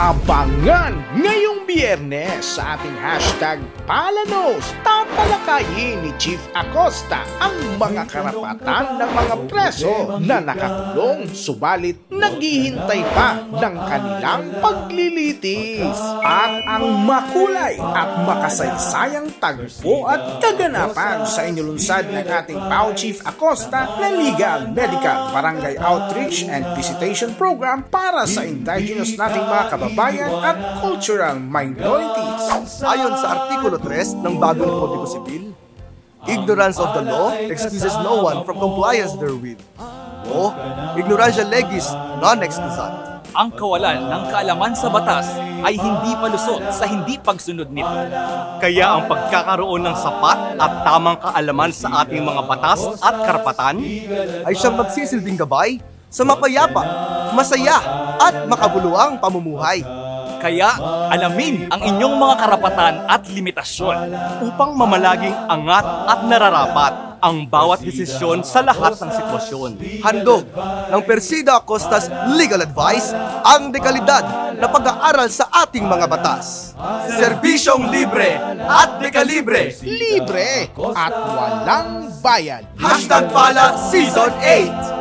Abangan ngayong Biyernes sa ating hashtag Palanos. Tatalakayin ni Chief Acosta ang mga karapatan ng mga preso na nakakulong subalit naghihintay pa ng kanilang paglilitis. At ang makulay at makasaysayang tagpo at kaganapan sa inulunsad ng ating PAO Chief Acosta na Legal, Medical, Barangay Outreach and Visitation Program para sa indigenous nating mga kababayan at cultural minorities. Ayon sa Artikulo 3 ng bagong Kodiko Sibil, ignorance of the law excuses no one from compliance therewith. O, ignorantia legis non excusat. Ang kawalan ng kaalaman sa batas ay hindi palusot sa hindi pagsunod nito. Kaya ang pagkakaroon ng sapat at tamang kaalaman sa ating mga batas at karapatan ay siyang magsisilbing gabay sa mapayapa, masaya at makabuluhang pamumuhay. Kaya alamin ang inyong mga karapatan at limitasyon upang mamalaging angat at nararapat ang bawat desisyon sa lahat ng sitwasyon. Handog ng Persida Acosta's Legal Advice ang dekalidad na pag-aaral sa ating mga batas. Serbisyong libre at dekalibre. Libre at walang bayad. #Pala Season 8.